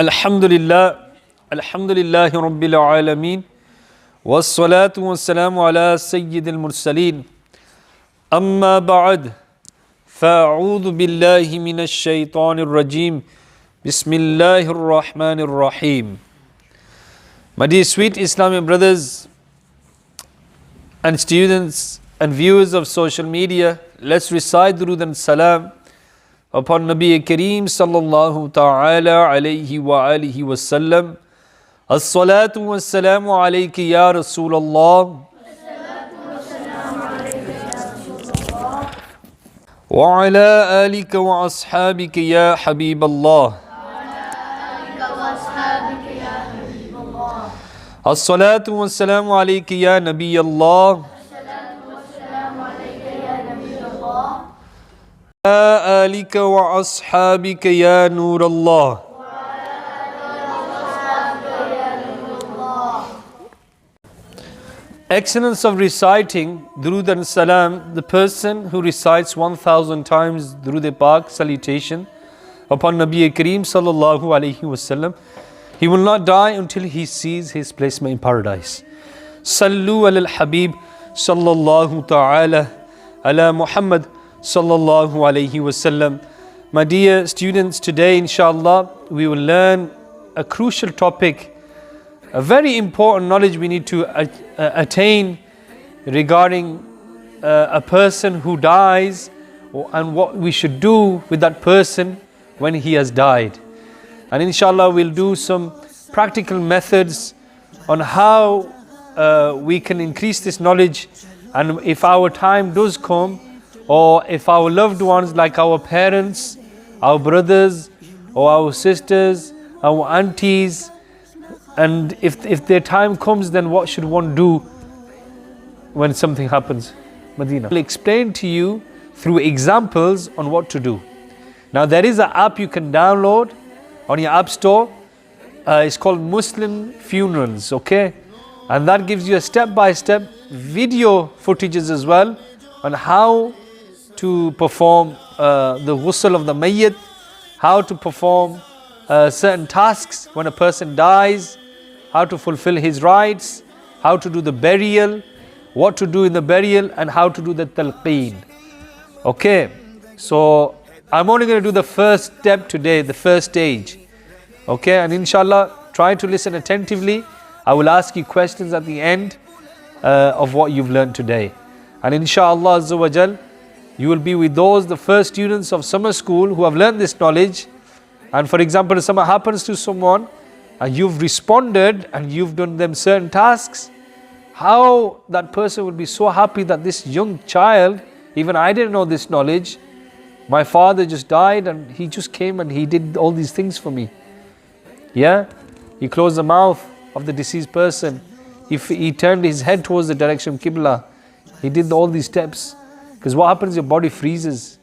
Alhamdulillah, Alhamdulillahi Rabbil Alameen, wassalatu wassalamu ala Sayyidil Mursaleen. Amma ba'd, fa'udhu billahi minash shaitanir rajim. Bismillahir Rahmanir Rahim. My dear sweet Islamic brothers and students and viewers of social media, let's recite Durood and Salam upon Nabi Kareem sallallahu ta'ala alayhi wa alihi wa sallam. As-salatu was-salamu alayki ya Rasulallah. Wa ala alika wa ashabika ya Habiballah. As-salatu was-salamu alayki ya Nabi Allah. آلك وأصحابك يا نور الله. Excellence of reciting Durood and Salam. The person who recites 1000 times Durood Pak salutation upon Nabi Kareem sallallahu alayhi wasallam, he will not die until he sees his placement in paradise. Sallu ala al-Habib sallallahu ta'ala ala Muhammad sallallahu alayhi wasallam. My dear students, today inshallah we will learn a crucial topic, a very important knowledge we need to attain regarding a person who dies and what we should do with that person when he has died. And inshallah we'll do some practical methods on how we can increase this knowledge, and if our time does come, or if our loved ones like our parents, our brothers or our sisters, our aunties, and if their time comes, then what should one do when something happens? Medina. I'll explain to you through examples on what to do. Now there is an app you can download on your app store. It's called Muslim Funerals, okay? And that gives you a step-by-step video footages as well on how to perform the ghusl of the mayyit, how to perform certain tasks when a person dies, how to fulfill his rights, how to do the burial, what to do in the burial, and how to do the talqeen. Okay, so I'm only going to do the first step today, the first stage. Okay, and inshallah try to listen attentively. I will ask you questions at the end of what you've learned today. And inshallah azza wa jal, you will be with the first students of summer school who have learned this knowledge. And for example, if something happens to someone and you've responded and you've done them certain tasks, how that person will be so happy that this young child, even I didn't know this knowledge, my father just died and he just came and he did all these things for me. Yeah, he closed the mouth of the deceased person. If he turned his head towards the direction of Qibla, he did all these steps. Because what happens, your body freezes.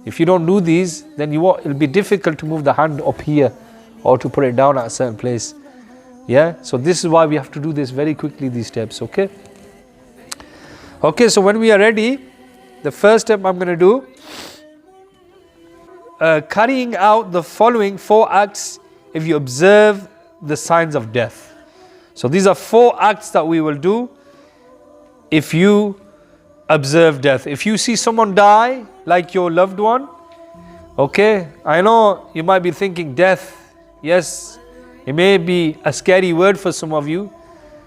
If you don't do these, then it'll be difficult to move the hand up here or to put it down at a certain place. Yeah, so this is why we have to do this very quickly, these steps, okay? Okay, so when we are ready, the first step I'm going to do, carrying out the following 4 acts if you observe the signs of death. So these are 4 acts that we will do if you observe death. If you see someone die, like your loved one, okay, I know you might be thinking death, yes, it may be a scary word for some of you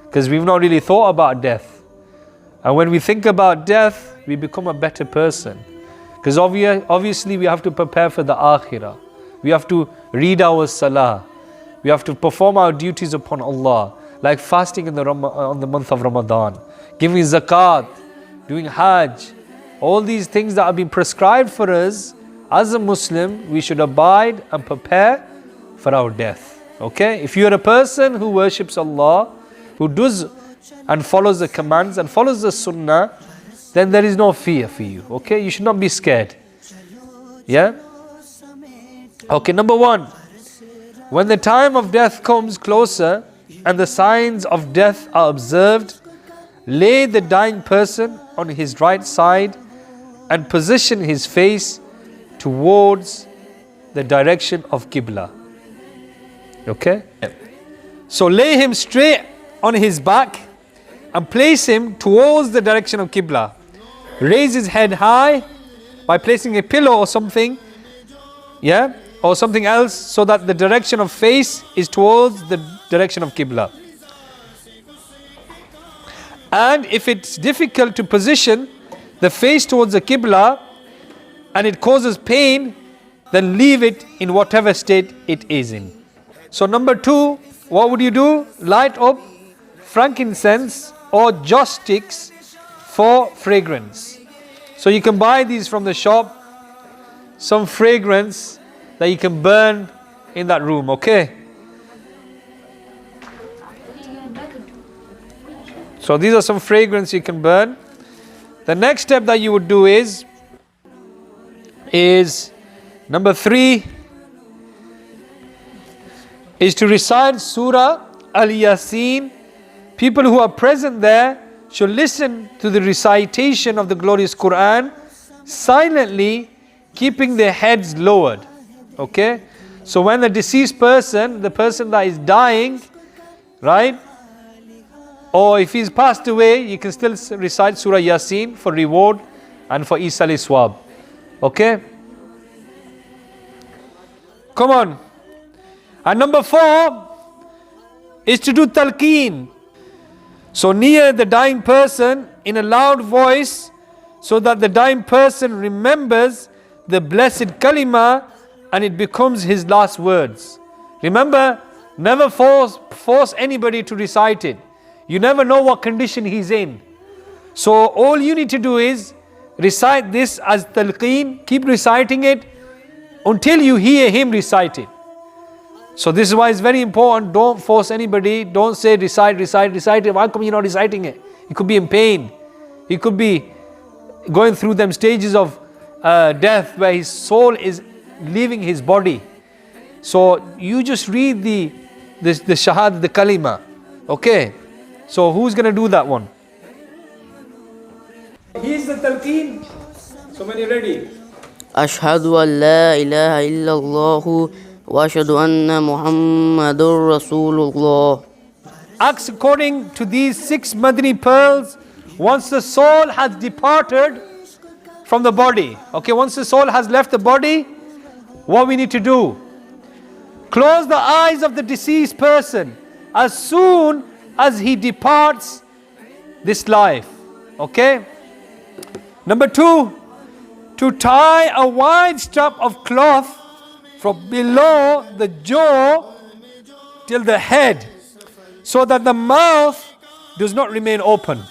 because we've not really thought about death. And when we think about death, we become a better person, because obviously we have to prepare for the akhirah. We have to read our salah, we have to perform our duties upon Allah, like fasting on the month of Ramadan, giving zakat, doing hajj. All these things that have been prescribed for us as a Muslim, we should abide and prepare for our death. Okay, if you are a person who worships Allah, who does and follows the commands and follows the sunnah, then there is no fear for you. Okay, you should not be scared. Yeah. Okay, number 1, when the time of death comes closer and the signs of death are observed, lay the dying person on his right side and position his face towards the direction of Qibla. Okay? So lay him straight on his back and place him towards the direction of Qibla. Raise his head high by placing a pillow or something, yeah, or something else, so that the direction of face is towards the direction of Qibla. And if it's difficult to position the face towards the Qibla and it causes pain, then leave it in whatever state it is in. So number 2, what would you do? Light up frankincense or joss sticks for fragrance. So you can buy these from the shop, some fragrance that you can burn in that room, okay? So these are some fragrance you can burn. The next step that you would do is number 3 is to recite Surah Al-Yasin. People who are present there should listen to the recitation of the glorious Quran silently, keeping their heads lowered. Okay? So when the deceased person, the person that is dying, right? Or if he's passed away, you can still recite Surah Yasin for reward and for Isal Swab. Okay? Come on. And number 4 is to do talqeen. So near the dying person in a loud voice, so that the dying person remembers the blessed kalima and it becomes his last words. Remember, never force anybody to recite it. You never know what condition he's in. So all you need to do is recite this as talqeen, keep reciting it until you hear him recite it. So this is why it's very important, don't force anybody, don't say recite it. Why come you're not reciting it? He could be in pain. He could be going through them stages of death where his soul is leaving his body. So you just read the shahad, the kalima. Okay? So who's going to do that one? Here's the talqeen. So when you're ready. Ashhadu an la ilaha illallah wa ashhadu anna Muhammadur Rasulullah. Acts according to these 6 Madani pearls once the soul has departed from the body. Okay, once the soul has left the body, what we need to do? Close the eyes of the deceased person as soon as he departs this life. Okay? Number 2, to tie a wide strap of cloth from below the jaw till the head, so that the mouth does not remain open.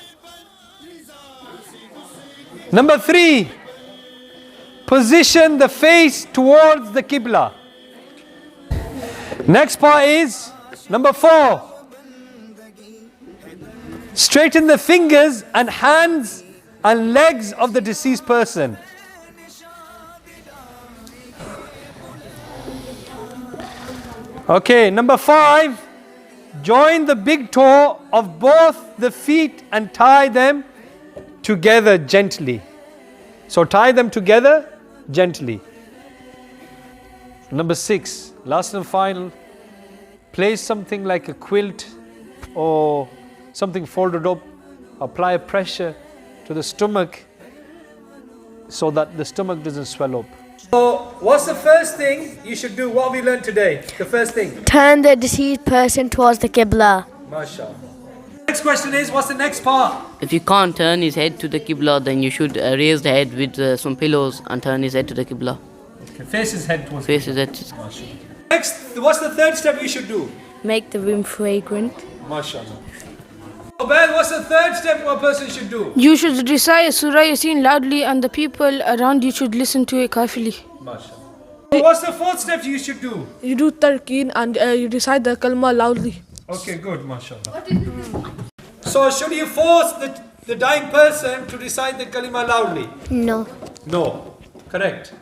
Number 3, position the face towards the Qibla. Next part is number 4. Straighten the fingers and hands and legs of the deceased person. Okay, number 5. Join the big toe of both the feet and tie them together gently. So tie them together gently. Number 6, last and final. Place something like a quilt or something folded up. Apply pressure to the stomach so that the stomach doesn't swell up. So what's the first thing you should do? What we learned today? The first thing. Turn the deceased person towards the Qibla. MashaAllah. Next question is, what's the next part? If you can't turn his head to the Qibla, then you should raise the head with some pillows and turn his head to the Qibla. Okay, face his head towards Face his head. MashaAllah. Next, what's the third step you should do? Make the room fragrant. MashaAllah. Obed, what's the third step one person should do? You should recite Surah Yasin loudly and the people around you should listen to it carefully. MashaAllah. What's the fourth step you should do? You do talqeen and you recite the kalma loudly. Okay, good, MashaAllah. So should you force the dying person to recite the kalima loudly? No. No. Correct.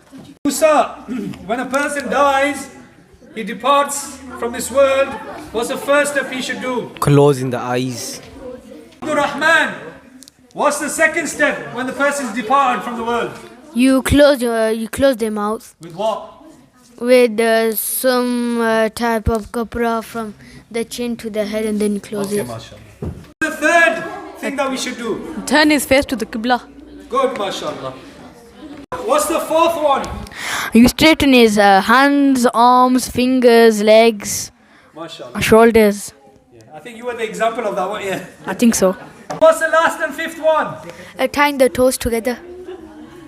Musa, when a person dies, he departs from this world, what's the first step he should do? Closing the eyes. Abdul Rahman, what's the second step when the person is departed from the world? You close their mouth. With what? With some type of kapra from the chin to the head and then you close it. mashallah. The third thing that we should do. Turn his face to the Qibla. Good, mashallah. What's the fourth one? You straighten his hands, arms, fingers, legs, Mashallah. shoulders. Yeah, I think you were the example of that one, yeah. I think so. What's the last and fifth one? Tying the toes together,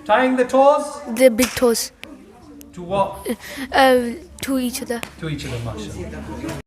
Tying the toes the big toes, to what? to each other. To each other, mashallah.